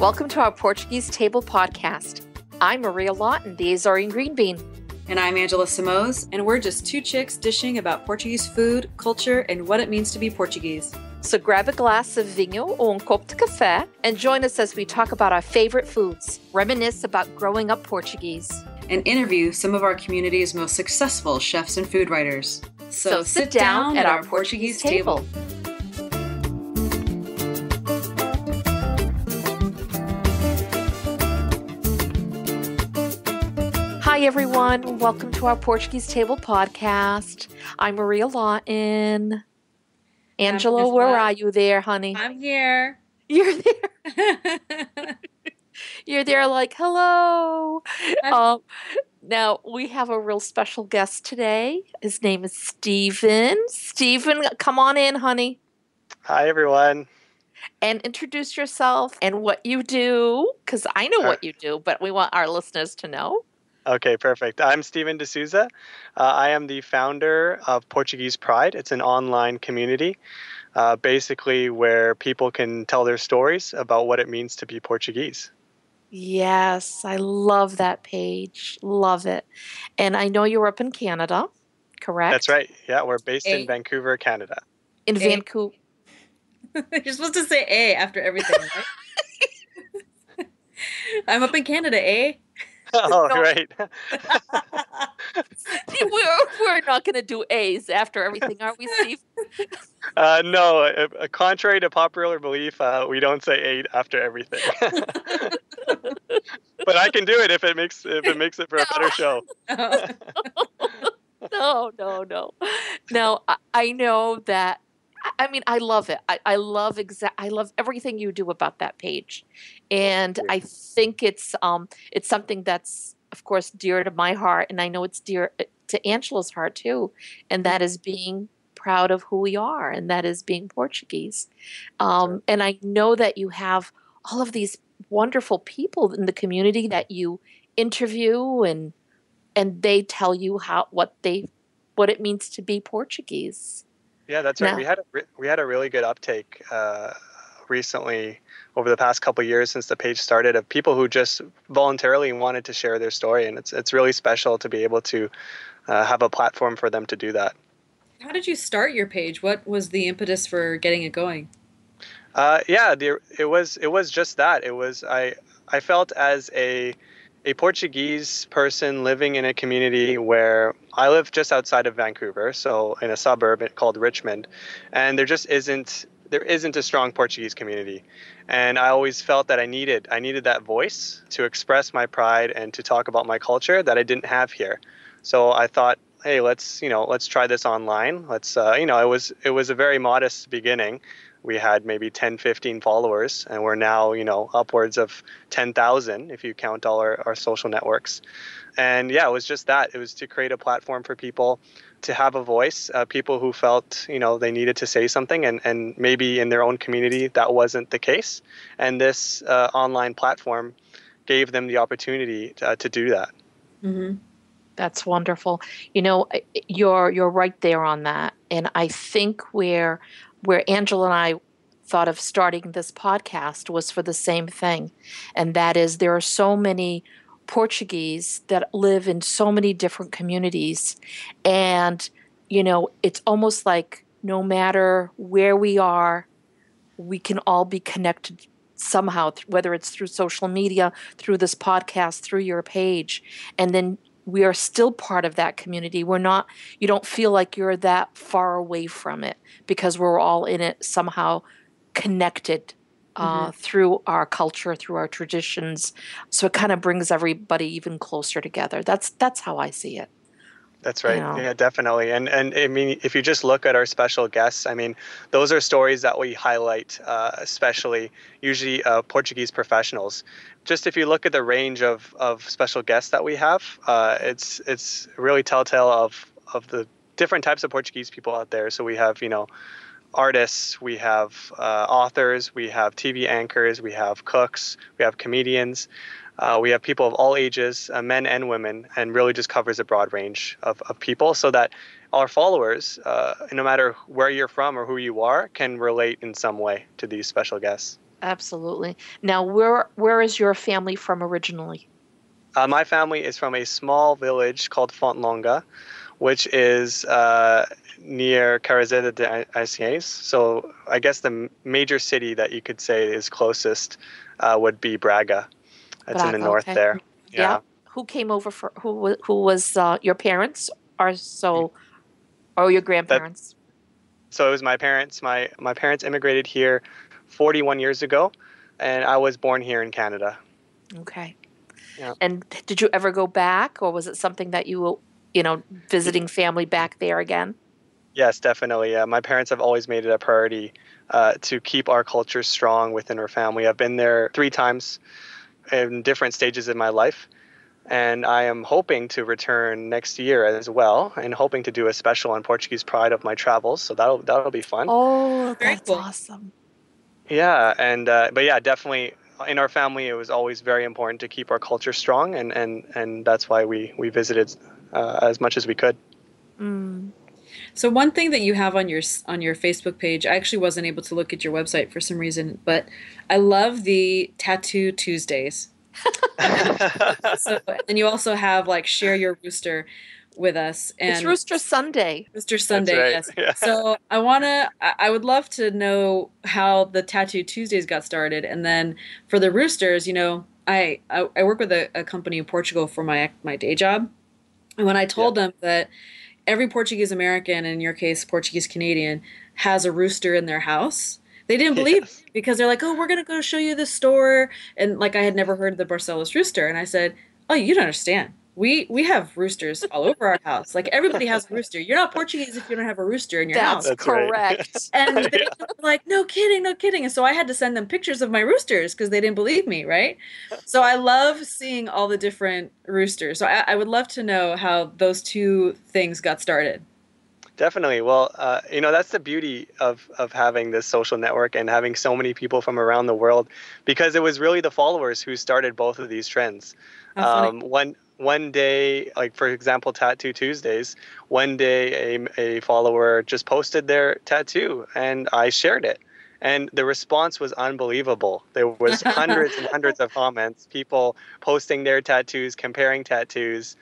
Welcome to our Portuguese Table podcast. I'm Maria Lawton, the Azorean Green Bean. And I'm Angela Simoes, and we're just two chicks dishing about Portuguese food, culture, and what it means to be Portuguese. So grab a glass of vinho or un copo de café and join us as we talk about our favorite foods, reminisce about growing up Portuguese, and interview some of our community's most successful chefs and food writers. So sit down at our Portuguese table. Hi, everyone. Welcome to our Portuguese Table podcast. I'm Maria Lawton. Angela, where are you there, honey? I'm here. You're there. You're there like, hello. Now, we have a real special guest today. His name is Stephen. Stephen, come on in, honey. Hi, everyone. And introduce yourself and what you do, because I know what you do, but we want our listeners to know. Okay, perfect. I'm Stephen de Sousa. I am the founder of Portuguese Pride. It's an online community, basically where people can tell their stories about what it means to be Portuguese. Yes, I love that page. Love it. And I know you're up in Canada, correct? That's right. Yeah, we're based in Vancouver, Canada. In Vancouver. You're supposed to say A after everything, right? I'm up in Canada, eh? Oh, no. Right. We're not going to do A's after everything, are we, Steve? No, contrary to popular belief, we don't say eight after everything. But I can do it if it makes it for a better show. No. No, I know that. I mean, I love it. I love everything you do about that page, and I think it's something that's, of course, dear to my heart, and I know it's dear to Angela's heart too, and that is being proud of who we are, and that is being Portuguese. And I know that you have all of these wonderful people in the community that you interview, and they tell you what it means to be Portuguese. Yeah, that's right. We had a really good uptake recently over the past couple of years since the page started of people who just voluntarily wanted to share their story, and it's really special to be able to have a platform for them to do that. How did you start your page? What was the impetus for getting it going? It was just that. It was I felt as a Portuguese person living in a community where I live just outside of Vancouver, so in a suburb called Richmond, and there isn't a strong Portuguese community. And I always felt that I needed that voice to express my pride and to talk about my culture that I didn't have here. So I thought, hey, let's try this online. It was a very modest beginning. We had maybe 10, 15 followers, and we're now, upwards of 10,000 if you count all our social networks. And yeah, it was just that. It was to create a platform for people to have a voice, people who felt, they needed to say something, and maybe in their own community that wasn't the case. And this online platform gave them the opportunity to do that. Mm-hmm. That's wonderful. You're right there on that. And I think where Angela and I thought of starting this podcast was for the same thing. And that is, there are so many Portuguese that live in so many different communities. And, it's almost like no matter where we are, we can all be connected somehow, whether it's through social media, through this podcast, through your page. And then we are still part of that community. You don't feel like you're that far away from it because we're all in it somehow connected through our culture, through our traditions. So it kind of brings everybody even closer together. That's how I see it. That's right. Yeah, definitely. And I mean, if you just look at our special guests, I mean, those are stories that we highlight, especially usually Portuguese professionals. Just if you look at the range of special guests that we have, it's really telltale of the different types of Portuguese people out there. So we have, artists, we have authors, we have TV anchors, we have cooks, we have comedians. We have people of all ages, men and women, and really just covers a broad range of people so that our followers, no matter where you're from or who you are, can relate in some way to these special guests. Absolutely. Now, where is your family from originally? My family is from a small village called Fontlonga, which is near Carrizeda de Aciés. So I guess the major city that you could say is closest would be Braga. It's in the Braga, north okay. there. Yeah. Yeah. Who came over for who was your parents or so or your That grandparents? so it was my parents. My parents immigrated here 41 years ago, and I was born here in Canada. Okay. Yeah. And did you ever go back, or was it something that visiting family back there again? Yes, definitely. Yeah, my parents have always made it a priority to keep our culture strong within our family. I've been there 3 times in different stages of my life, and I am hoping to return next year as well, and hoping to do a special on Portuguese Pride of my travels. So that'll be fun. Oh, Very that's cool. awesome. Yeah, and but yeah, definitely in our family, it was always very important to keep our culture strong, and that's why we visited as much as we could. Mm. So one thing that you have on your Facebook page, I actually wasn't able to look at your website for some reason, but I love the Tattoo Tuesdays. So and you also have like share your rooster with us It's and Rooster Sunday. Mr. That's Sunday, right. yes. Yeah. So I would love to know how the Tattoo Tuesdays got started, and then for the roosters, I work with a company in Portugal for my day job, and when I Yeah. told them that every Portuguese American, and in your case, Portuguese Canadian, has a rooster in their house. They didn't believe me Yes. because they're like, "Oh, we're gonna go show you the store," and like I had never heard of the Barcelos rooster, and I said, "Oh, you don't understand. We have roosters all over our house. Like everybody has a rooster. You're not Portuguese if you don't have a rooster in your house." That's That's right. correct. And they Yeah. were like, no kidding, no kidding. And so I had to send them pictures of my roosters because they didn't believe me, right? So I love seeing all the different roosters. So I would love to know how those two things got started. Definitely. Well, that's the beauty of having this social network and having so many people from around the world, because it was really the followers who started both of these trends. How funny. One day, like for example, Tattoo Tuesdays. One day, a follower just posted their tattoo, and I shared it, and the response was unbelievable. There was hundreds and hundreds of comments, people posting their tattoos, comparing tattoos,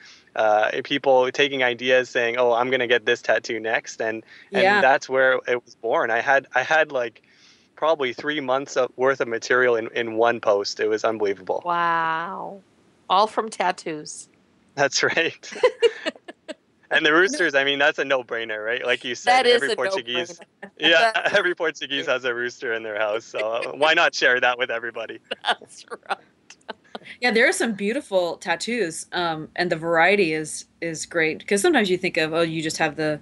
people taking ideas, saying, "Oh, I'm gonna get this tattoo next," and Yeah. that's where it was born. I had like probably 3 months worth of material in one post. It was unbelievable. Wow. All from tattoos. That's right. And the roosters, I mean, that's a no-brainer, right? Like you said, That is every a Portuguese, no-brainer. yeah, That is every Portuguese has a rooster in their house. So why not share that with everybody? that's right. Yeah, there are some beautiful tattoos, and the variety is great. Because sometimes you think of, oh, you just have the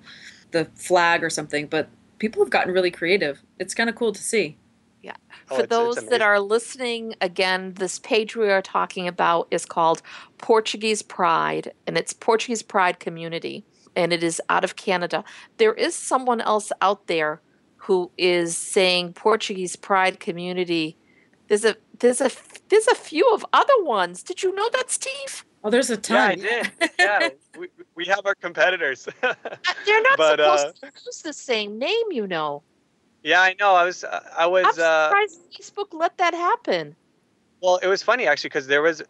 flag or something, but people have gotten really creative. It's kind of cool to see. Yeah. Oh, For it's those that amazing. are listening, again, this page we are talking about is called Portuguese Pride, and it's Portuguese Pride Community, and it is out of Canada. There is someone else out there who is saying Portuguese Pride Community. There's a there's a there's a few of other ones. Did you know that, Steve? Oh, there's a Yeah, I ton. did. Yeah, we have our competitors, They're not but supposed to use the same name. yeah, I know. I I'm was surprised Facebook let that happen. well, it was funny actually because there was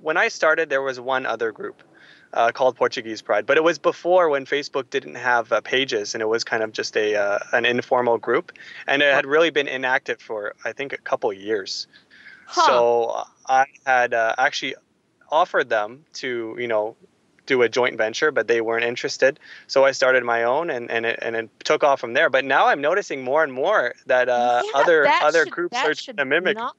when I started there was one other group called Portuguese Pride, but it was before when Facebook didn't have pages, and it was kind of just a an informal group, and it had really been inactive for I think a couple years. Huh. So I had actually offered them to do a joint venture, but they weren't interested. So I started my own, and it took off from there. But now I'm noticing more and more that Yeah, other groups are that trying should to mimic. not.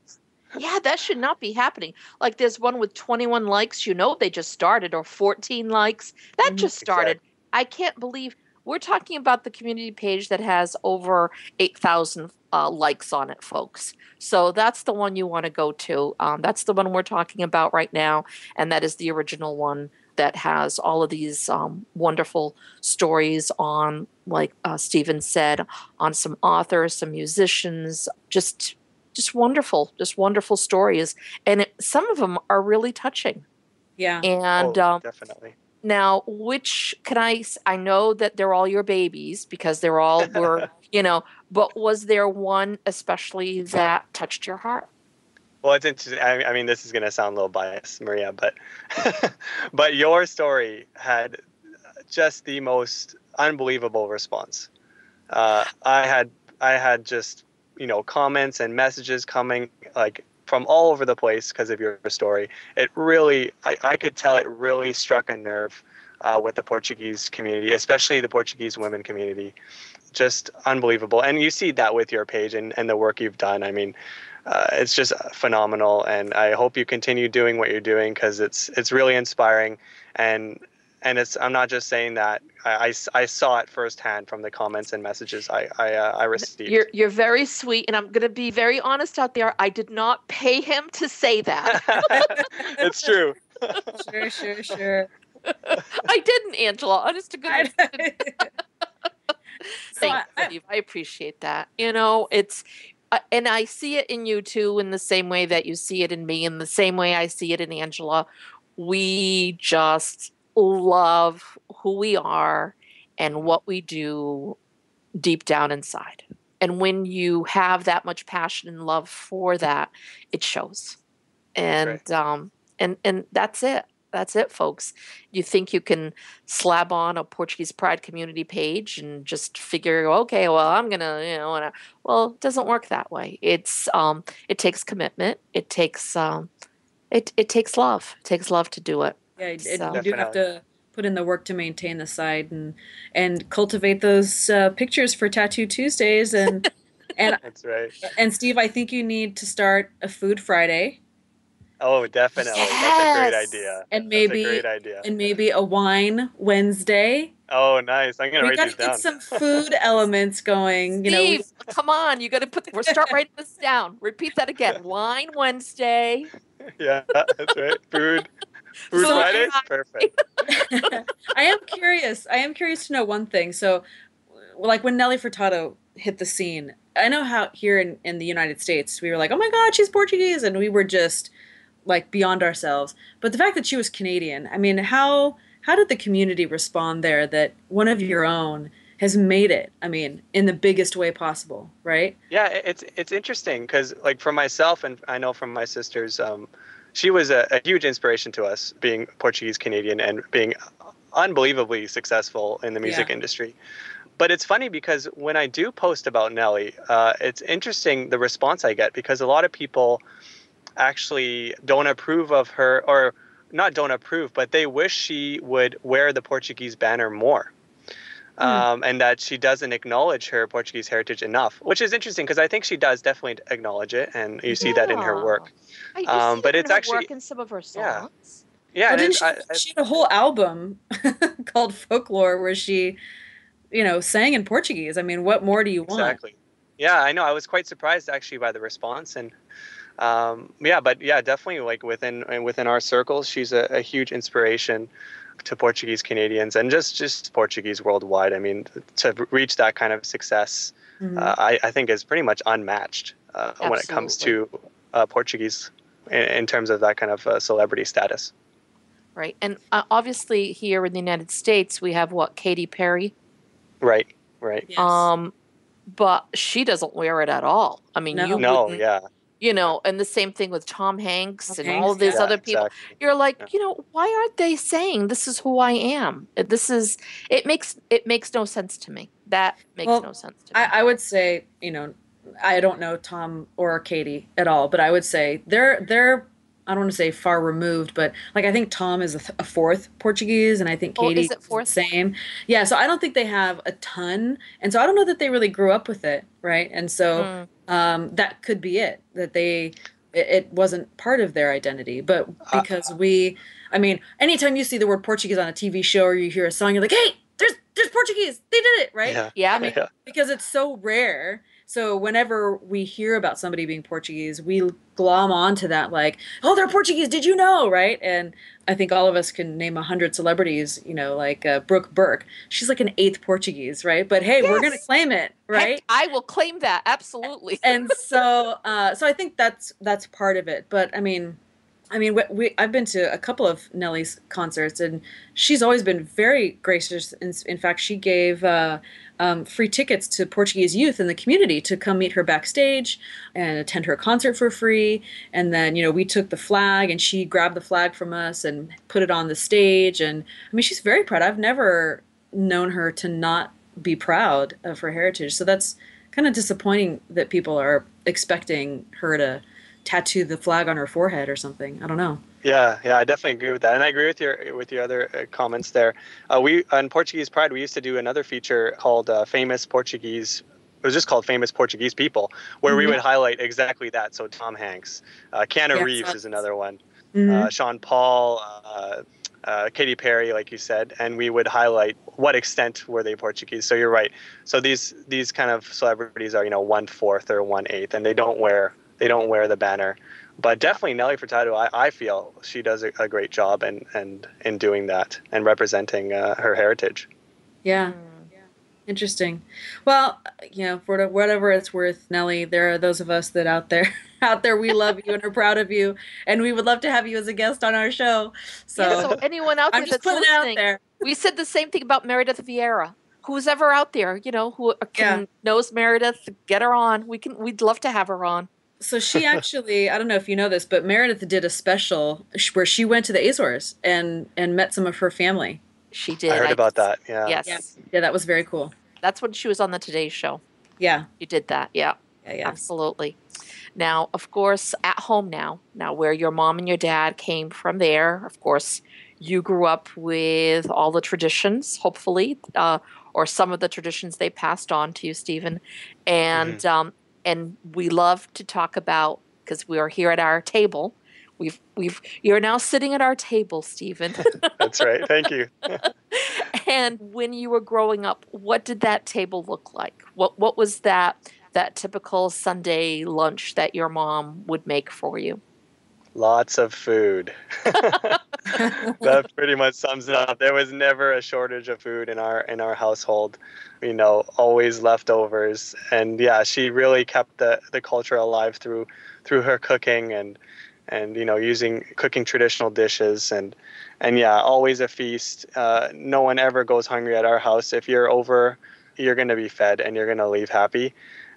Yeah, that should not be happening. Like there's one with 21 likes, they just started, or 14 likes. That Mhm. just started. Exactly. I can't believe we're talking about the community page that has over 8,000 likes on it, folks. So that's the one you want to go to. That's the one we're talking about right now, and that is the original one that has all of these wonderful stories on, like Stephen said, on some authors, some musicians, just wonderful stories, and some of them are really touching. Yeah. And Oh, definitely. now, which can I know that they're all your babies because they're all were you know, but was there one especially that touched your heart? Well, it's interesting. I mean, this is going to sound a little biased, Maria, but but your story had just the most unbelievable response. I had just, comments and messages coming like from all over the place because of your story. It really, I could tell it really struck a nerve with the Portuguese community, especially the Portuguese women community. Just unbelievable. And you see that with your page and the work you've done. I mean, it's just phenomenal. And I hope you continue doing what you're doing because it's really inspiring. And I'm not just saying that. I saw it firsthand from the comments and messages I received. You're very sweet, and I'm going to be very honest out there. I did not pay him to say that. It's true. Sure. I didn't, Angela. Honest to goodness. Thanks, Steve. I appreciate that. It's and I see it in you too, in the same way that you see it in me, in the same way I see it in Angela. We just love who we are and what we do deep down inside. And when you have that much passion and love for that, it shows. And Right. And that's it. That's it, folks. You think you can slab on a Portuguese Pride community page and just figure, okay, well, I'm gonna, well, it doesn't work that way. It takes commitment. It takes it takes love. It takes love to do it. Yeah, So. you do have to put in the work to maintain the site and cultivate those pictures for Tattoo Tuesdays and That's right. and Steve, I think you need to start a Food Friday. Oh, definitely. Yes! That's a great idea. And That's a great idea. maybe a Wine Wednesday. Oh, nice. I'm going to We write got these to get down. some food elements going. Steve, come on. You got to we'll start writing this down. Repeat that again. Wine Wednesday. Yeah, that's right. Food Fridays? Perfect. I am curious. To know one thing. So, like when Nelly Furtado hit the scene, I know how here in the United States, we were like, oh my God, she's Portuguese. And we were just like beyond ourselves. But the fact that she was Canadian, I mean, how did the community respond there that one of your own has made it, I mean, in the biggest way possible, right? Yeah, it's interesting because like for myself and I know from my sisters, she was a huge inspiration to us being Portuguese Canadian and being unbelievably successful in the music industry. But it's funny because when I do post about Nelly, it's interesting the response I get because a lot of people actually don't approve of her, or not don't approve, but they wish she would wear the Portuguese banner more. And that she doesn't acknowledge her Portuguese heritage enough, which is interesting because I think she does definitely acknowledge it, and you see that in her work. But it's actually work in some of her songs. Yeah. Well, she had a whole album called Folklore where she, sang in Portuguese. I mean, what more do you want? Exactly. Yeah, I know. I was quite surprised actually by the response, and definitely like within our circles, she's a huge inspiration to Portuguese Canadians and just Portuguese worldwide. I mean, to reach that kind of success, I think is pretty much unmatched when it comes to Portuguese in terms of that kind of celebrity status. Right. And obviously here in the United States, we have Katy Perry. Right. Yes. But she doesn't wear it at all. I mean, and the same thing with Tom Hanks and all of these other people. Exactly. You're like, why aren't they saying this is who I am? It makes no sense to me. That makes no sense to me. I would say, I don't know Tom or Katie at all, but I would say they're I don't want to say far removed, but like I think Tom is a fourth Portuguese, and I think Katie is the same. Yeah, so I don't think they have a ton, and so I don't know that they really grew up with it, right? And so that could be it, that it wasn't part of their identity, but because anytime you see the word Portuguese on a TV show or you hear a song, you're like, hey, there's Portuguese, they did it, right? Yeah. Because it's so rare. So whenever we hear about somebody being Portuguese, we glom onto that like, oh, they're Portuguese, did you know, right? And I think all of us can name 100 celebrities, like Brooke Burke. She's like an 8th Portuguese, right? But hey, we're going to claim it, right? Heck, I will claim that, absolutely. And so I think that's part of it. But I mean, I mean, I've been to a couple of Nellie's concerts, and she's always been very gracious. In fact, she gave free tickets to Portuguese youth in the community to come meet her backstage and attend her concert for free. And then, we took the flag, and she grabbed the flag from us and put it on the stage. And I mean, she's very proud. I've never known her to not be proud of her heritage. So that's kind of disappointing that people are expecting her to tattoo the flag on her forehead or something. I don't know. Yeah, I definitely agree with that, and I agree with your other comments there. We on Portuguese Pride, we used to do another feature called Famous Portuguese. It was just called Famous Portuguese People, where we would highlight exactly that. So Tom Hanks, Keanu Reeves is another one, Sean Paul, Katy Perry, like you said, and we would highlight what extent were they Portuguese. So you're right. So these kind of celebrities are 1/4 or 1/8, and they don't wear the banner. But definitely Nelly Furtado, I feel she does a great job in doing that and representing her heritage. Yeah. Interesting. Well, for whatever it's worth, Nelly, there are those of us that out there, we love you and are proud of you, and we would love to have you as a guest on our show. So anyone out there that's listening, out there. We said the same thing about Meredith Vieira. Who's ever out there, who knows Meredith, get her on. We'd love to have her on. So she actually, I don't know if you know this, but Meredith did a special where she went to the Azores and met some of her family. She did. I heard about that. Yeah. Yes. Yeah, that was very cool. That's when she was on the Today Show. Yeah. You did that. Yeah. Yeah. Absolutely. Now, of course, at home now where your mom and your dad came from there, of course, you grew up with all the traditions, hopefully, or some of the traditions they passed on to you, Stephen. And, and we love to talk about, because we are here at our table. You're now sitting at our table, Stephen. That's right. Thank you. And when you were growing up, what did that table look like? What was that typical Sunday lunch that your mom would make for you? Lots of food. That pretty much sums it up. There was never a shortage of food in our household. Always leftovers. And yeah, she really kept the culture alive through her cooking and cooking traditional dishes and yeah, always a feast. No one ever goes hungry at our house. If you're over, you're going to be fed and you're going to leave happy.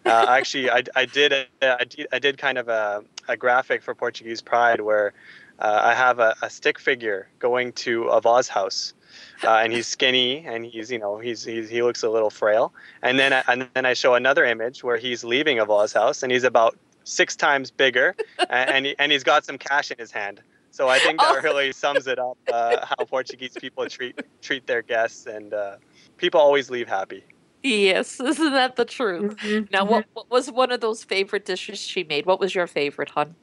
Actually, I did kind of a graphic for Portuguese Pride where I have a stick figure going to Avaz's house, and he's skinny and he looks a little frail. And then I show another image where he's leaving Avaz's house and he's about 6 times bigger, and he's got some cash in his hand. So I think that really sums it up, how Portuguese people treat their guests, and people always leave happy. Yes, isn't that the truth? Mm-hmm. Now, what was one of those favorite dishes she made? What was your favorite, hon?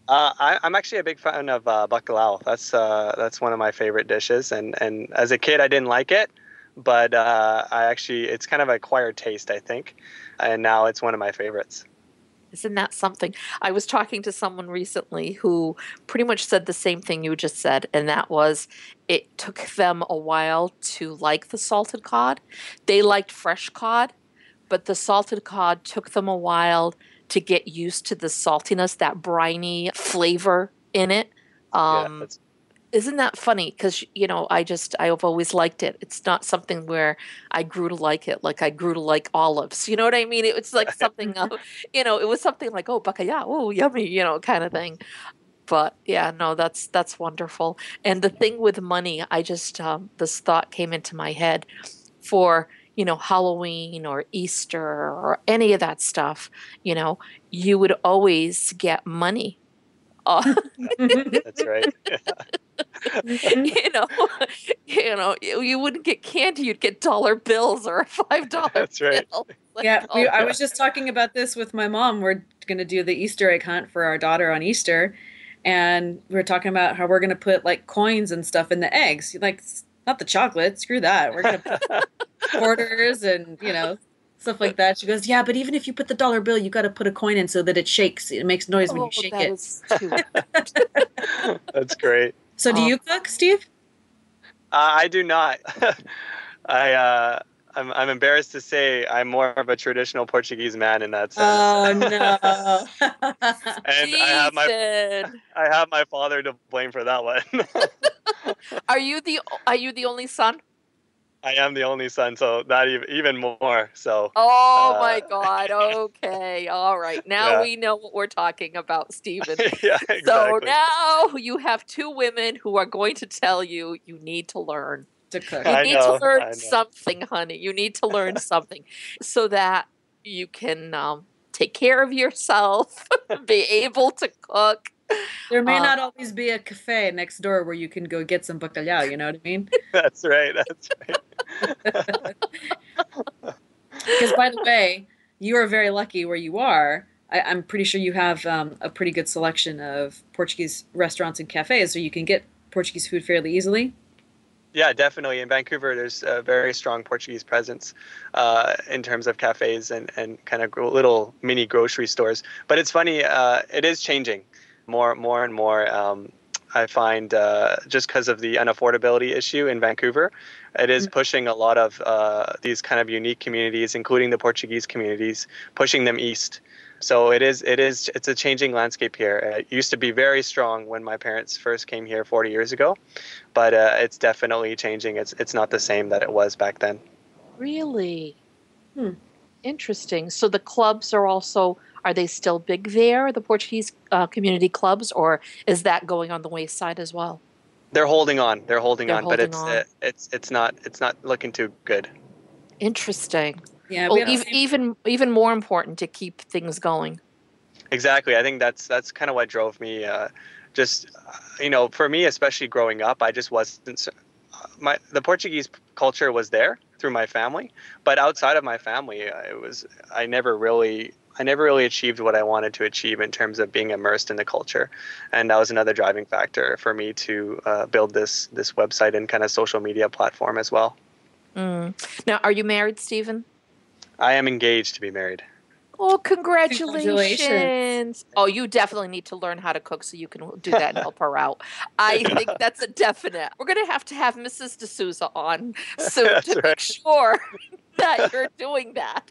I'm actually a big fan of bacalhau. That's one of my favorite dishes, and as a kid I didn't like it, but it's kind of an acquired taste, I think, and now it's one of my favorites. Isn't that something? I was talking to someone recently who pretty much said the same thing you just said, and that was it took them a while to like the salted cod. They liked fresh cod, but the salted cod took them a while to get used to the saltiness, that briny flavor in it. Isn't that funny? Because, I've always liked it. It's not something where I grew to like it, like I grew to like olives. You know what I mean? It was like something, it was something like, oh, bacalhau, oh, yummy, kind of thing. But yeah, no, that's wonderful. And the thing with money, I just, this thought came into my head for, Halloween or Easter or any of that stuff, you would always get money. That's right. You wouldn't get candy, you'd get dollar bills or a $5 That's right. bill. Yeah, I was just talking about this with my mom. We're going to do the Easter egg hunt for our daughter on Easter, and we were talking about how we're going to put like coins and stuff in the eggs. Like, not the chocolate, screw that. We're going to put quarters and stuff like that. She goes, yeah, but even if you put the dollar bill, you got to put a coin in so that it shakes. It makes noise when you shake it. Is too That's great. So do you cook, Steve? I do not. I I'm embarrassed to say I'm more of a traditional Portuguese man in that sense. Oh no. And Stephen, I have my father to blame for that one. are you the only son? I am the only son, so that even more. So, Oh my God. Okay. All right. Now yeah, we know what we're talking about, Stephen. yeah, So exactly. now you have two women who are going to tell you you need to learn. To cook. You I need to know, learn I know. something, honey. You need to learn something so that you can take care of yourself, be able to cook. There may Uh, not always be a cafe next door where you can go get some bacalhau, you know what I mean? That's right. That's Because by the way, you are very lucky where you are. I'm pretty sure you have a pretty good selection of Portuguese restaurants and cafes, so you can get Portuguese food fairly easily. Yeah, definitely. In Vancouver, there's a very strong Portuguese presence in terms of cafes and kind of little mini grocery stores. But it's funny, it is changing more and more. I find just because of the unaffordability issue in Vancouver, it is pushing a lot of these kind of unique communities, including the Portuguese communities, pushing them east. So it's a changing landscape here. It used to be very strong when my parents first came here 40 years ago, but it's definitely changing. It's not the same that it was back then. really Hmm. interesting. So the clubs are they still big there, the Portuguese community clubs, or is that going on the wayside as well? They're holding on. They're holding They're on, but holding on. it's not looking too good. Interesting. Yeah, we Well, have the same. even more important to keep things going. Exactly. I think that's kind of what drove me. Just for me, especially growing up, I just wasn't. The Portuguese culture was there through my family, but outside of my family, I never really. I never really achieved what I wanted to achieve in terms of being immersed in the culture, and that was another driving factor for me to build this website and kind of social media platform as well. Mm. Now, are you married, Stephen? I am engaged to be married. Oh, Congratulations. congratulations. Oh, you definitely need to learn how to cook so you can do that and help her out. I think that's a definite. We're going to have Mrs. De Sousa on soon That's to right. make sure that you're doing that.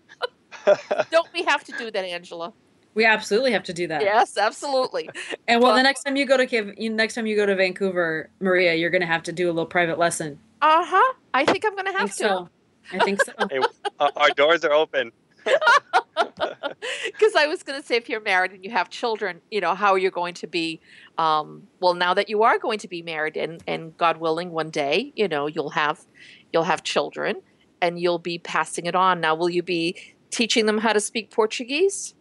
Don't we have to do that, Angela? We absolutely have to do that. Yes, absolutely. And well, the But next time you go to Vancouver, Maria, you're going to have to do a little private lesson. uh-huh, I think I'm going to I think have to. so. I think so. Hey, our doors are open. Because I was going to say, if you're married and you have children, how are you going to be? Well, now that you are going to be married, and God willing, one day, you'll have children, and you'll be passing it on. Now, will you be teaching them how to speak Portuguese?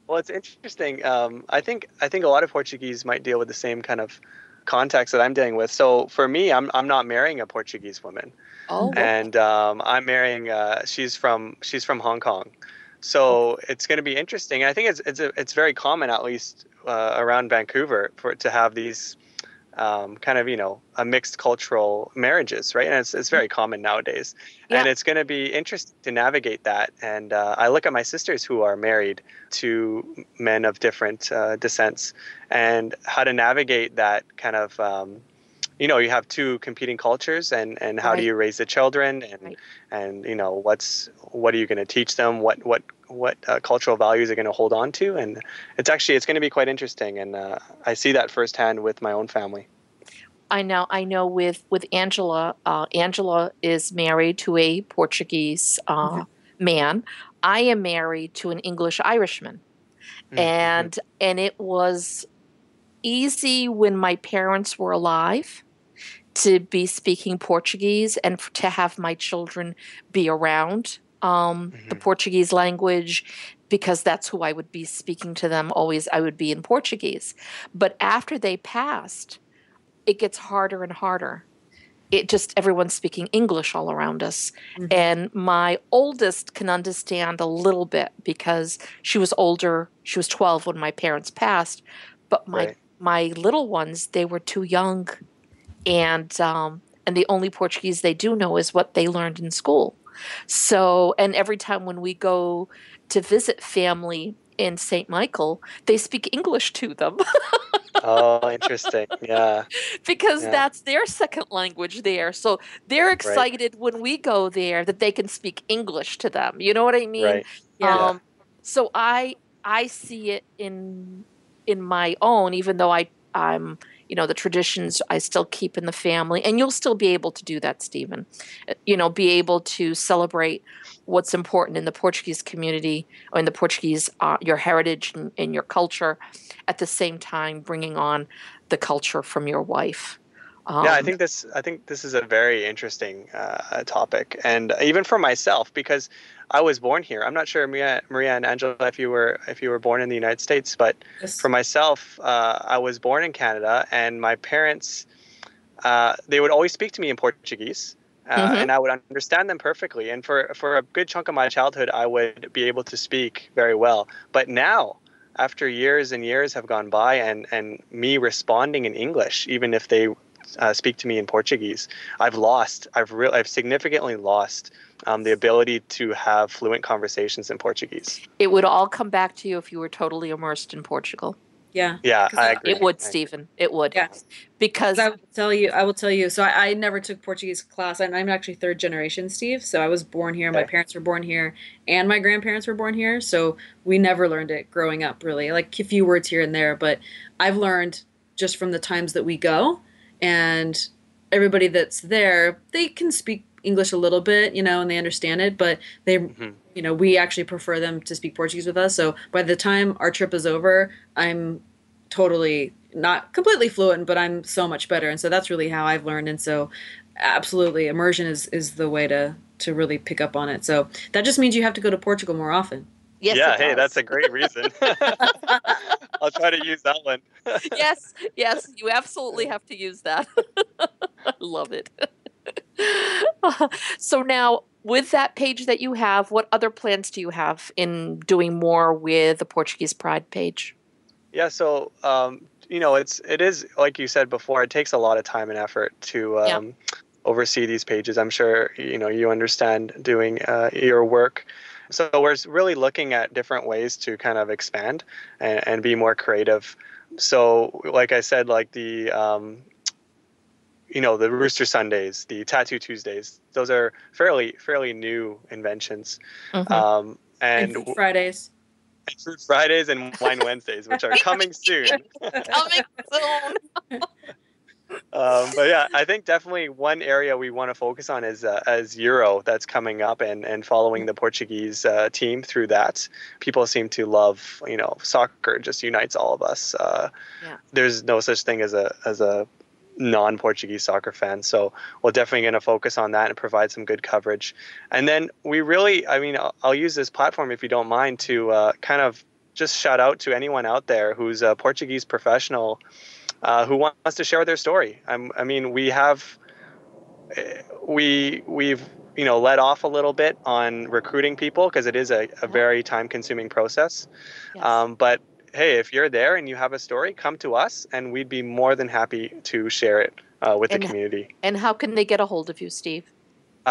Well, it's interesting. I think a lot of Portuguese might deal with the same kind of context that I'm dealing with. So for me, I'm not marrying a Portuguese woman, Oh, okay. and I'm marrying. She's from Hong Kong, Okay. so it's going to be interesting. And I think it's very common, at least around Vancouver, for to have these kind of a mixed cultural marriages, right? And it's very common nowadays, Yeah. and it's going to be interesting to navigate that. And I look at my sisters who are married to men of different descents, and how to navigate that kind of. You have two competing cultures, and how do Right. you raise the children, and Right. and what are you going to teach them, what cultural values are going to hold on to, and it's going to be quite interesting, and I see that firsthand with my own family. I know with Angela, Angela is married to a Portuguese man. I am married to an English Irishman. Mm-hmm. And it was easy when my parents were alive to be speaking Portuguese and to have my children be around the Hmm. Portuguese language, because that's who I would be speaking to them always. I would be in Portuguese. But after they passed, it gets harder and harder. It just everyone's speaking English all around us. Mhm. And my oldest can understand a little bit because she was older. She was 12 when my parents passed, but my Right. my little ones, they were too young, and the only Portuguese they do know is what they learned in school. So, and every time when we go to visit family in St. Michael, they speak English to them. Oh, interesting. Yeah. Because Yeah. that's their second language there. So they're Right. excited when we go there that they can speak English to them. You know what I mean? Right. Yeah. Yeah. Um, so I see it in my own, even though I'm the traditions I still keep in the family, and you'll still be able to do that, Stephen. Be able to celebrate what's important in the Portuguese community or in the Portuguese your heritage and your culture, at the same time bringing on the culture from your wife. Yeah, Um, I think this is a very interesting topic, and even for myself, because I was born here. I'm not sure, Maria and Angela, if you were born in the United States, but for Yes. myself, I was born in Canada, and my parents they would always speak to me in Portuguese, mhm. and I would understand them perfectly. And for a good chunk of my childhood, I would be able to speak very well. But now, after years and years have gone by, and me responding in English, even if they speak to me in Portuguese, I've significantly lost the ability to have fluent conversations in Portuguese. It would all come back to you if you were totally immersed in Portugal. Yeah. Yeah, Because I It agree. would, I agree. Stephen. It would. yeah. Because Because, I will tell you. So I never took Portuguese class. I'm actually third generation, Steve. So I was born here. My Okay. parents were born here, and my grandparents were born here. So we never learned it growing up, really. Like a few words here and there, but I've learned just from the times that we go, and everybody that's there, they can speak English a little bit, and they understand it, but they. Hmm. We actually prefer them to speak Portuguese with us. So by the time our trip is over, I'm totally not completely fluent, but I'm so much better. And so that's really how I've learned. And so absolutely immersion is the way to really pick up on it. So that just means you have to go to Portugal more often. yes, Yeah, it hey, that's does. a great reason. I'll try to use that one. Yes, yes, you absolutely have to use that. I love it. So now, with that page that you have, what other plans do you have in doing more with the Portuguese Pride page? Yeah, so it is like you said before. It takes a lot of time and effort to Yeah. oversee these pages. I'm sure you understand doing your work. So we're really looking at different ways to kind of expand and be more creative. So, like I said, like the Rooster Sundays, the Tattoo Tuesdays, those are fairly new inventions. Hmm. And And Food Fridays. Fruit Fridays and Wine Wednesdays, which are coming soon. Coming soon. But yeah, I think definitely one area we want to focus on is as Euro that's coming up, and following the Portuguese team through that. People seem to love, soccer just unites all of us. Yeah. There's no such thing as a non-Portuguese soccer fan, so we're definitely going to focus on that and provide some good coverage. And then I'll use this platform, if you don't mind, to kind of just shout out to anyone out there who's a Portuguese professional who wants to share their story. We've let off a little bit on recruiting people because it is a very time-consuming process. Yes. But hey, if you're there and you have a story, come to us, and we'd be more than happy to share it with the And community. and how can they get a hold of you, Steve?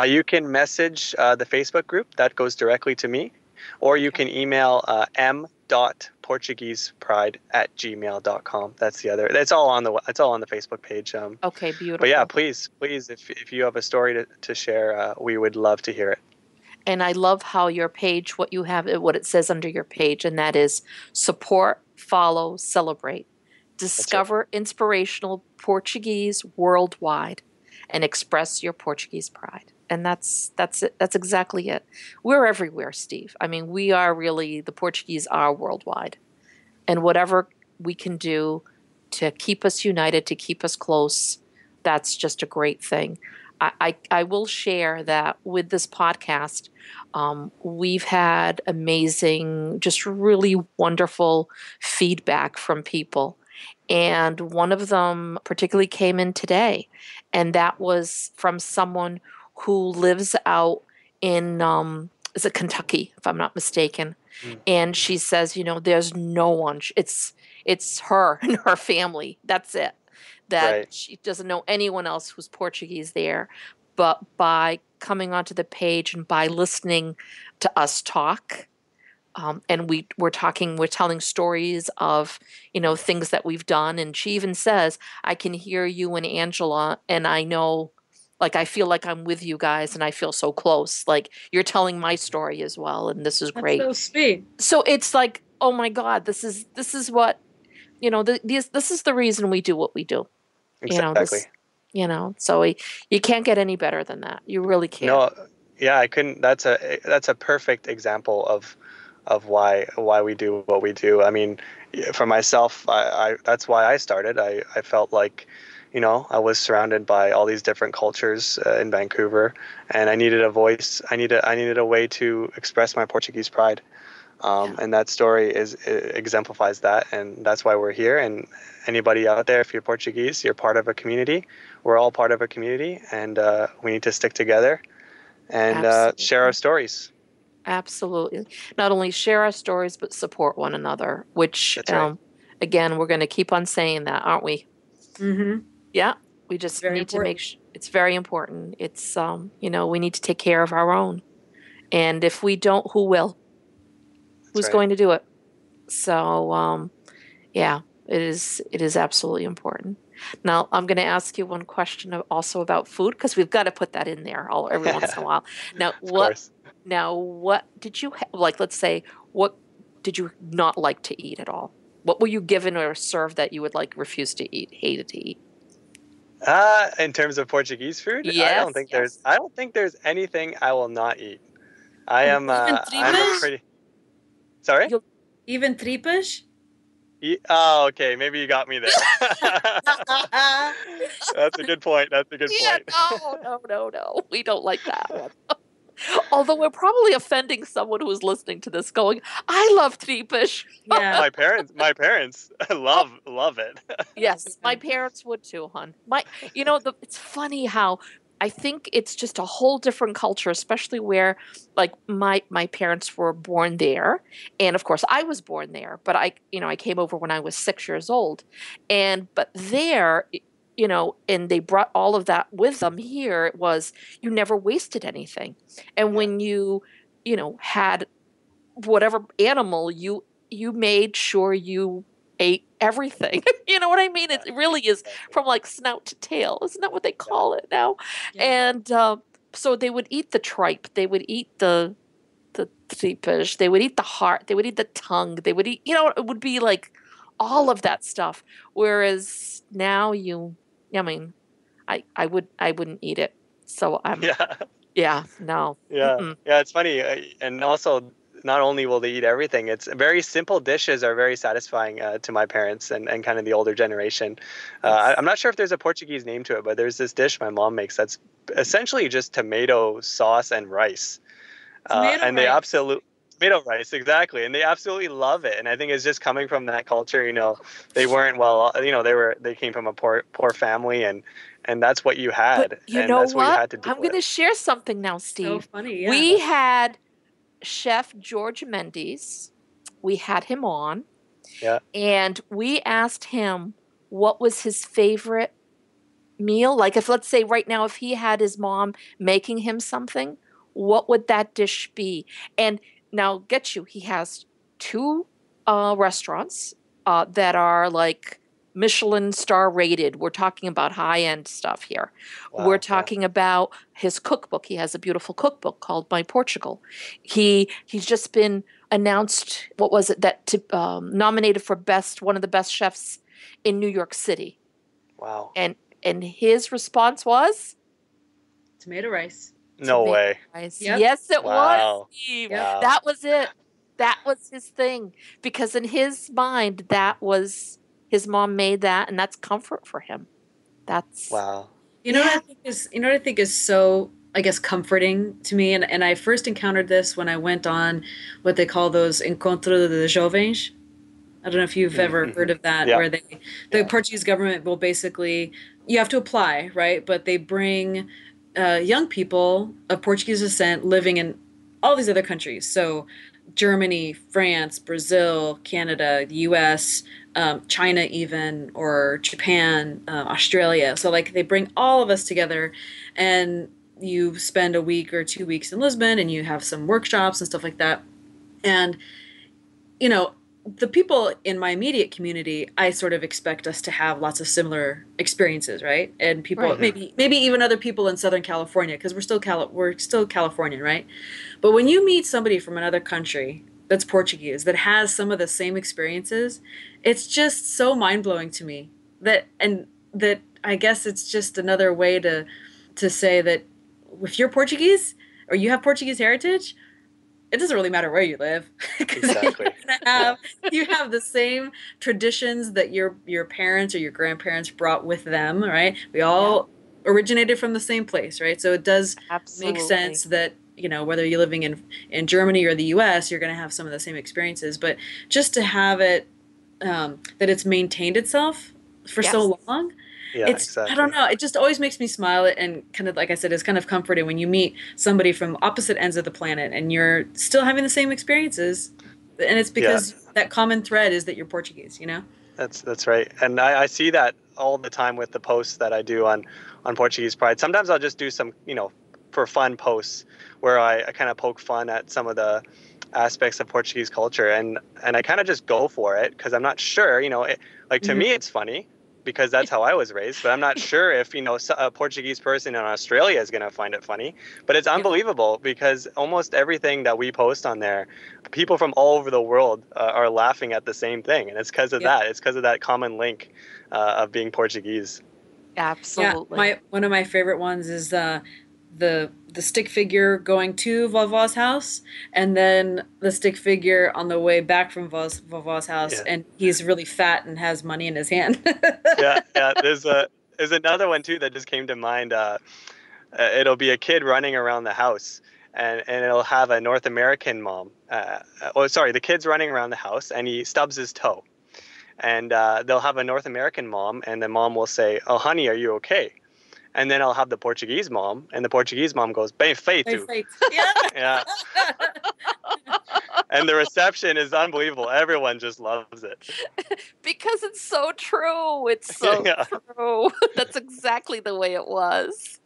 You can message the Facebook group that goes directly to me, or you Okay. can email m.portuguesepride@gmail.com. That's the other. It's all on the Facebook page. Okay, But yeah, beautiful. please, if you have a story to share, we would love to hear it. And I love how your page, what it says under your page, and that is support, follow, celebrate. That's it. Discover inspirational Portuguese worldwide and express your Portuguese pride. And that's it. That's exactly it. We're everywhere, Steve. I mean, the Portuguese are worldwide. And whatever we can do to keep us united, to keep us close, that's just a great thing. I will share that with this podcast, we've had amazing, just really wonderful feedback from people. And one of them particularly came in today, and that was from someone who lives out in, is it Kentucky, if I'm not mistaken? Mm. And she says, there's no one. It's her and her family. That's it. That Right. she doesn't know anyone else who's Portuguese there. But by coming onto the page and by listening to us talk, and we're telling stories of, things that we've done. And she even says, I can hear you and Angela, and I know, like, I feel like I'm with you guys, and I feel so close. Like, you're telling my story as well, and this is That's great. so sweet. So it's like, oh my God, this is what, this is the reason we do what we do. Exactly. So you can't get any better than that. You really can't. No, yeah, I couldn't. That's a perfect example of why we do what we do. I mean, for myself, I that's why I started. I felt like, I was surrounded by all these different cultures in Vancouver, and I needed a voice. I needed a way to express my Portuguese pride. And that story exemplifies that, and that's why we're here. And anybody out there, if you're Portuguese, you're part of a community. We're all part of a community, and we need to stick together and share our stories. Absolutely. Not only share our stories, but support one another, which, right. Again, we're going to keep on saying that, aren't we? Mm-hmm. Yeah. We just need to make sure it's very important. It's, we need to take care of our own. And if we don't, who will? Who's going to do it? So, yeah, it is absolutely important. Now, I'm going to ask you one question also about food, because we've got to put that in there every once in a while. Now, what did you like? Let's say, what did you not like to eat at all? What were you given or served that you would refuse to eat, hated to eat? In terms of Portuguese food, yes, I don't think there's anything I will not eat. I'm a pretty. Sorry. Even tripas? Oh, okay. Maybe you got me there. That's a good point. point. No. We don't like that one. Although we're probably offending someone who is listening to this going, I love tripas. Yeah. my parents love it. Yes, my parents would too, hon. It's funny how I think it's just a whole different culture, especially where, like, my parents were born there, and of course I was born there, but I came over when I was 6 years old, but there, and they brought all of that with them here. It was, you never wasted anything, and when you had whatever animal, you made sure you ate everything. You know what I mean? It really is from like snout to tail. Isn't that what they call it now? Yeah. And so they would eat the tripe. They would eat the tripas. They would eat the heart. They would eat the tongue. They would eat, it would be like all of that stuff. Whereas now I wouldn't eat it. So no. Yeah. Mm-mm. Yeah, it's funny. And also, not only will they eat everything, it's very simple dishes are very satisfying to my parents and kind of the older generation. I'm not sure if there's a Portuguese name to it, but there's this dish my mom makes that's essentially just tomato sauce and rice. They absolutely tomato rice, exactly, and they absolutely love it. And I think it's just coming from that culture. They weren't they came from a poor family, and that's what you had. But that's what you had to do. I'm going to share something now, Steve. So funny. Yeah. We had Chef George Mendes. We had him on. Yeah. And we asked him what was his favorite meal. Like, if, let's say right now, if he had his mom making him something, what would that dish be? And now, he has 2 restaurants that are like Michelin star rated. We're talking about high-end stuff here. Wow, we're talking about his cookbook. He has a beautiful cookbook called My Portugal. He's just been announced, what was it, nominated for one of the best chefs in New York City. Wow. And his response was? Tomato rice. No way. Rice. Yep. Yes, it was, Steve. Wow. That was it. That was his thing. Because in his mind, that was... his mom made that, and that's comfort for him. That's wow. What I think is so, I guess, comforting to me, and I first encountered this when I went on what they call those Encontro de Jovens. I don't know if you've ever heard of that, where the Portuguese government will basically, you have to apply, right? But they bring young people of Portuguese descent living in all these other countries. So Germany, France, Brazil, Canada, the US, China even, or Japan, Australia. So like they bring all of us together, and you spend a week or 2 weeks in Lisbon, and you have some workshops and stuff like that. And you know, the people in my immediate community, I sort of expect us to have lots of similar experiences, right? And people, Right. maybe even other people in Southern California, because we're still Californian, right? But when you meet somebody from another country that's Portuguese that has some of the same experiences, it's just so mind blowing to me that I guess it's just another way to say that if you're Portuguese or you have Portuguese heritage, it doesn't really matter where you live because Exactly. Yeah. you have the same traditions that your parents or your grandparents brought with them, right? We Yeah, all originated from the same place, right? So it does make absolutely. sense that, whether you're living in Germany or the US, you're going to have some of the same experiences. But just to have it, that it's maintained itself for Yes. so long, Yeah, I don't exactly. know, it just always makes me smile, and kind of, like I said, it's kind of comforting when you meet somebody from opposite ends of the planet and you're still having the same experiences, and it's Yeah, because that common thread is that you're Portuguese. that's right. And I see that all the time with the posts that I do on Portuguese Pride. Sometimes I'll just do some, for fun posts where I kind of poke fun at some of the aspects of Portuguese culture, and I kind of just go for it because I'm not sure, like to Hmm. me it's funny because that's how I was raised, but I'm not sure if, a Portuguese person in Australia is going to find it funny. But it's Yeah. unbelievable because almost everything that we post on there, people from all over the world are laughing at the same thing, and it's because of Yeah. that. It's because of that common link of being Portuguese. Yeah, Absolutely. my one of my favorite ones is the stick figure going to Vava's house, and then the stick figure on the way back from Vava's house, Yeah. and he's really fat and has money in his hand. Yeah, yeah. There's another one too that just came to mind. It'll be a kid running around the house, and it'll have a North American mom. Oh, sorry, the kid's running around the house, and he stubs his toe, and they'll have a North American mom, and the mom will say, "Oh, honey, are you okay?" And then I'll have the Portuguese mom, and the Portuguese mom goes, "Bem My feito." fate. Yeah. Yeah, and the reception is unbelievable. Everyone just loves it. Because it's so true. It's so Yeah, true. That's exactly the way it was.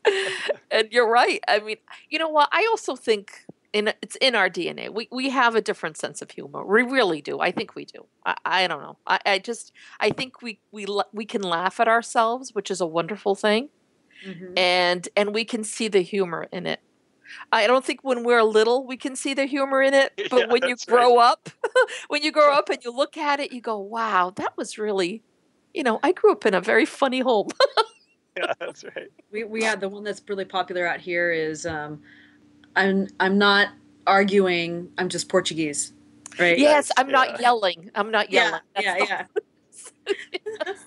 And you're right. I mean, you know what? I also think it's in our DNA. We have a different sense of humor. We really do. I think we do. I don't know. I think we can laugh at ourselves, which is a wonderful thing, Hmm. and we can see the humor in it. I don't think when we're little we can see the humor in it, but yeah, when you that's right. grow up, when you grow up and you look at it, you go, "Wow, that was really, I grew up in a very funny home." Yeah, that's right. We had the one that's really popular out here is I'm not arguing, I'm just Portuguese, right? Yes, Nice. I'm not Yeah, yelling. I'm not Yeah, yelling. That's yeah, the yeah. yes.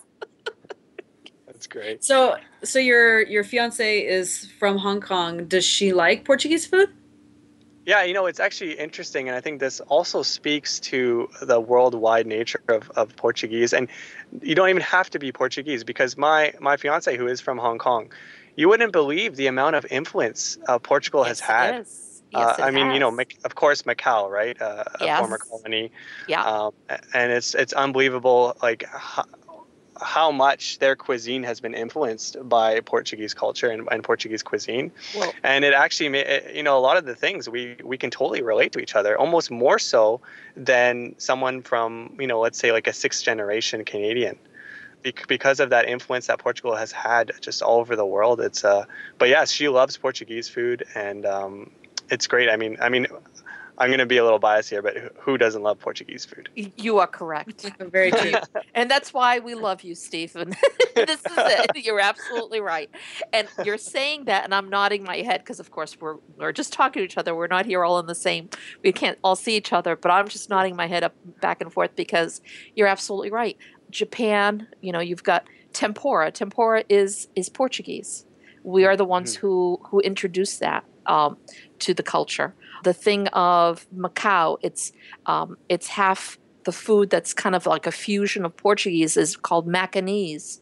that's great. So your fiance is from Hong Kong. Does she like Portuguese food? Yeah, it's actually interesting, and I think this also speaks to the worldwide nature of Portuguese. And you don't even have to be Portuguese because my fiance, who is from Hong Kong, you wouldn't believe the amount of influence Portugal has Yes, it had. is. Yes, it I mean, has. Of course, Macau, right? A former Yes. colony, Yeah. and it's unbelievable, like how much their cuisine has been influenced by Portuguese culture and Portuguese cuisine. Well, And it actually, a lot of the things we can totally relate to each other, almost more so than someone from, let's say like a sixth generation Canadian, because of that influence that Portugal has had just all over the world. But yes, she loves Portuguese food, and it's great. I mean, I'm going to be a little biased here, but who doesn't love Portuguese food? you are correct. Very true. And that's why we love you, Stephen. This is it. You're absolutely right. And you're saying that, and I'm nodding my head because, of course, we're just talking to each other. We're not here all in the same. We can't all see each other, but I'm just nodding my head up back and forth because you're absolutely right. Japan, you've got tempura. Tempura is Portuguese. We are the ones Mhm. who introduced that to the culture. The thing of Macau, it's half the food that's kind of like a fusion of Portuguese is called Macanese.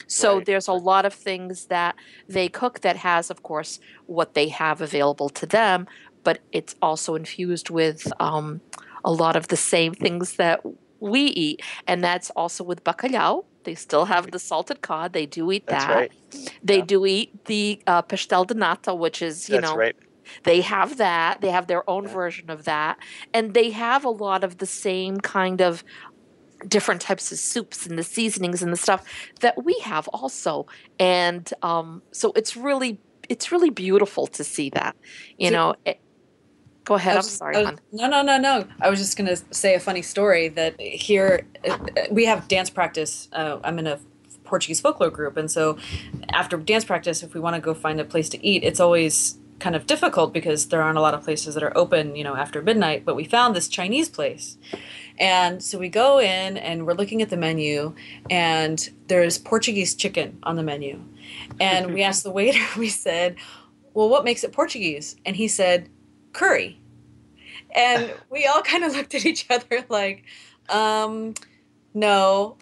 So Right. there's a lot of things that they cook that has, of course, what they have available to them, but it's also infused with a lot of the same things that we eat. And that's also with bacalhau. They still have the salted cod. They do eat That's that. right. They Yeah, do eat the pastel de nata, which is, that's right. They have that. They have their own Yeah. version of that. And they have a lot of the same kind of different types of soups and the seasonings and the stuff that we have also. And so it's really beautiful to see that. You See, know, go ahead. I'm sorry, hon. no. I was just gonna say a funny story that here we have dance practice. I'm in a Portuguese folklore group, and so after dance practice, if we want to go find a place to eat, it's always kind of difficult because there aren't a lot of places that are open, after midnight. But we found this Chinese place, and so we go in and we're looking at the menu, and there's Portuguese chicken on the menu, and we asked the waiter. We said, "Well, what makes it Portuguese?" And he said, "Curry." And we all kind of looked at each other like, no.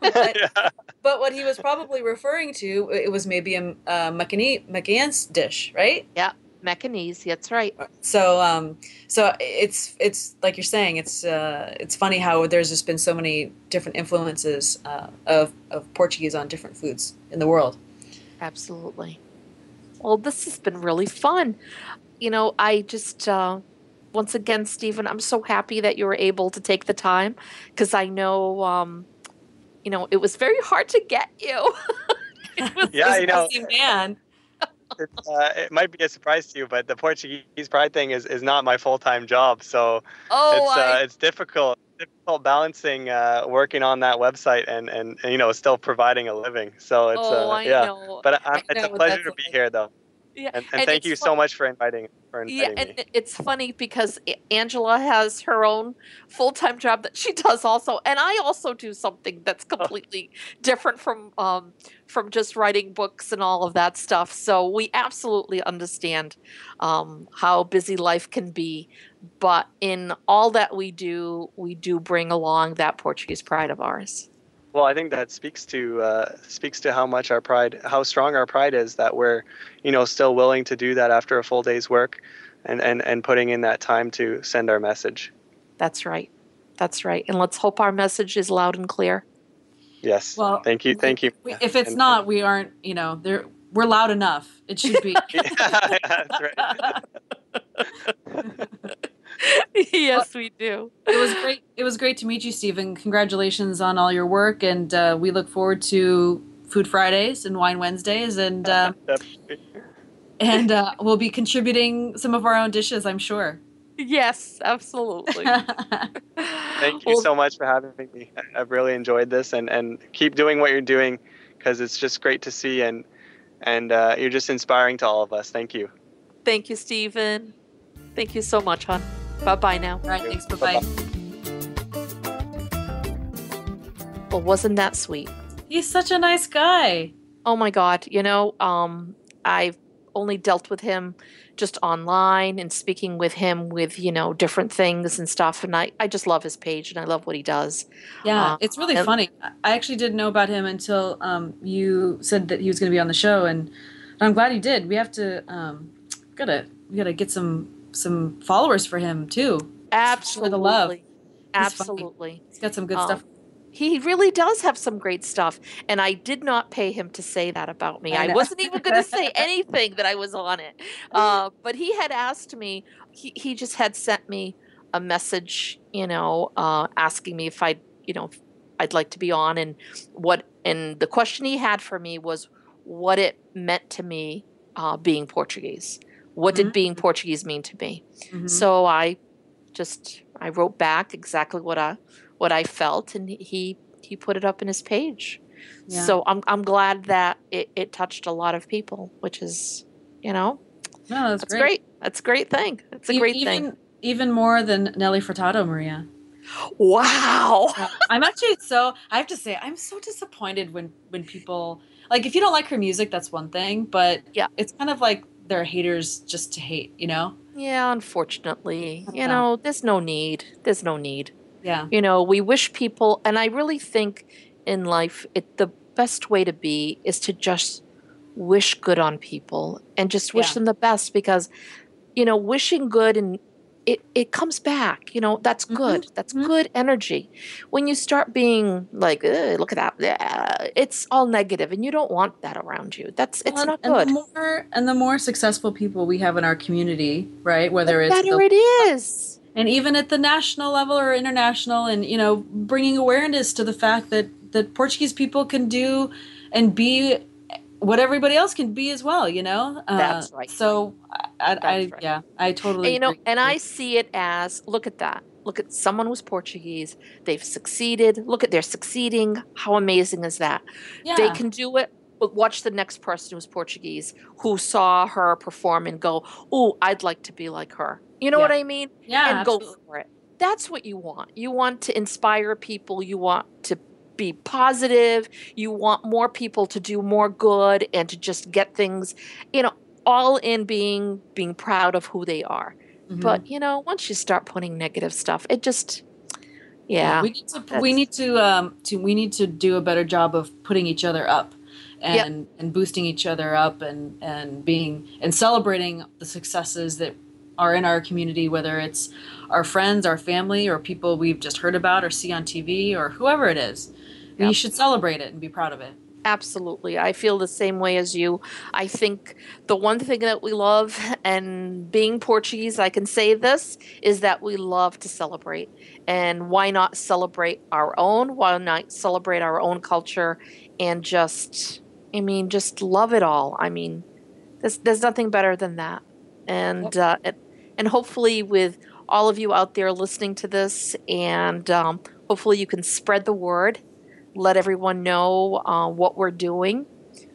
but, Yeah. but what he was probably referring to, it was maybe a Macanese dish, right? Yeah, Mecanese. That's right. So it's like you're saying, it's funny how there's just been so many different influences of Portuguese on different foods in the world. Absolutely. Well, this has been really fun. I just, once again, Stephen, I'm so happy that you were able to take the time because I know, it was very hard to get you. Yeah, He's a busy man. it might be a surprise to you, but the Portuguese Pride thing is not my full-time job, so Oh, it's difficult balancing working on that website and still providing a living. So it's I yeah, know. but I it's know a what pleasure that's to be like. here though, Yeah, and and thank it's you fun. so much for inviting Yeah, and me. it's funny because Angela has her own full-time job that she does also, and I also do something that's completely different from just writing books and all of that stuff. So we absolutely understand how busy life can be, but in all that we do bring along that Portuguese pride of ours. Well, I think that speaks to how strong our pride is that we're, still willing to do that after a full day's work, and putting in that time to send our message. That's right. That's right. And let's hope our message is loud and clear. Yes, Well, thank you. if it's And not, we aren't. We're loud enough. It should be. yeah, that's right. Well, Yes, we do. it was great. It was great to meet you, Stephen. Congratulations on all your work, and we look forward to Food Fridays and Wine Wednesdays, and we'll be contributing some of our own dishes, I'm sure. Yes, absolutely. Thank you Well, so much for having me. I've really enjoyed this, and keep doing what you're doing because it's just great to see, and you're just inspiring to all of us. Thank you. thank you, Stephen. Thank you so much, hon. Bye bye now. All right, thanks. Bye Bye-bye. bye. Well, wasn't that sweet? He's such a nice guy. Oh my God. I've only dealt with him just online and speaking with him with, different things and stuff. And I just love his page and I love what he does. Yeah, Uh, it's really and funny. I actually didn't know about him until you said that he was going to be on the show, and I'm glad he did. We have to we gotta get some followers for him too. For the love. absolutely. He's funny. Absolutely. He's got some good Um, stuff. he really does have some great stuff. And I did not pay him to say that about me. I I know. wasn't even going to say anything that I was on it. But he had asked me, he just had sent me a message, asking me if I'd like to be on and the question he had for me was what it meant to me being Portuguese. What did being Portuguese mean to me? Mhm. So I wrote back exactly what I felt, and he put it up in his page. Yeah. So I'm glad that it touched a lot of people, which is, No, that's that's great. great. That's a great thing. It's a great thing. Even more than Nelly Furtado, Maria. Wow. I have to say, I'm so disappointed when people, like, if you don't like her music, that's one thing, but Yeah. it's kind of like they're haters just to hate, Yeah, unfortunately, I don't know. there's no need. There's no need. Yeah. We wish people, and I really think in life, the best way to be is to just wish good on people and just wish Yeah. them the best because, wishing good and it comes back. That's good. That's good energy. When you start being like, look at that, it's all negative, and you don't want that around you. It's not good. And the more successful people we have in our community, right? Whether The it's better it is. And even at the national level or international, and bringing awareness to the fact that Portuguese people can do and be what everybody else can be as well. That's right. So I totally agree. And I see it as, look at that. Look at someone who's Portuguese. They've succeeded. Look at they're succeeding. How amazing is that? Yeah. They can do it. But watch the next person who's Portuguese who saw her perform and go, "Oh, I'd like to be like her." You know what I mean? Yeah, and absolutely. Go for it. That's what you want. You want to inspire people. You want to be positive. You want more people to do more good and to just get things, all in being proud of who they are. Mm-hmm. But once you start putting negative stuff, it just we need to do a better job of putting each other up. And boosting each other up and being and celebrating the successes that are in our community, whether it's our friends, our family, or people we've just heard about or see on TV or whoever it is. Yep. We should celebrate it and be proud of it. Absolutely. I feel the same way as you. I think the one thing that we love, and being Portuguese, I can say this, is that we love to celebrate. And why not celebrate our own? Why not celebrate our own culture and just love it all. There's nothing better than that. And and hopefully with all of you out there listening to this, and hopefully you can spread the word, let everyone know what we're doing.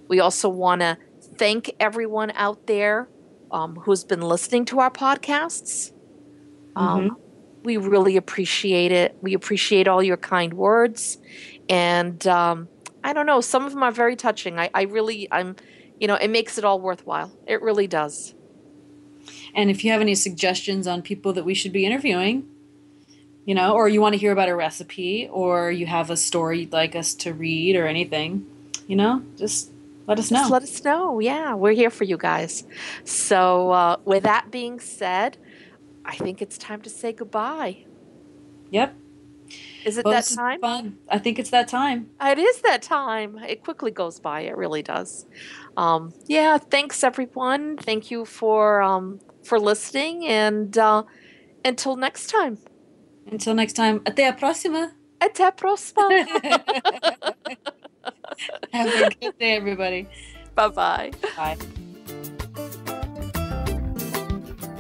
We also want to thank everyone out there who's been listening to our podcasts. We really appreciate it. We appreciate all your kind words. And I don't know, some of them are very touching. It makes it all worthwhile. It really does. And if you have any suggestions on people that we should be interviewing, or you want to hear about a recipe, or you have a story you'd like us to read or anything, just let us know. Just let us know. Yeah, we're here for you guys. So with that being said, I think it's time to say goodbye. Yep. Is it that time? Fun. I think it's that time. It is that time. It quickly goes by. It really does. Thanks everyone. Thank you for listening, and until next time. Until next time. Até a próxima. Até a próxima. Have a good day, everybody. Bye-bye. Bye.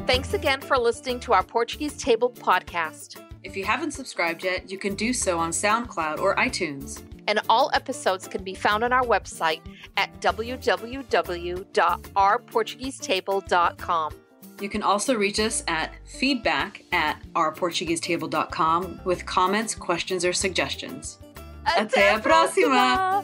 Thanks again for listening to our Portuguese Table podcast. If you haven't subscribed yet, you can do so on SoundCloud or iTunes. And all episodes can be found on our website at www.ourportuguesetable.com. You can also reach us at feedback@ourportuguesetable.com with comments, questions, or suggestions. Até a próxima!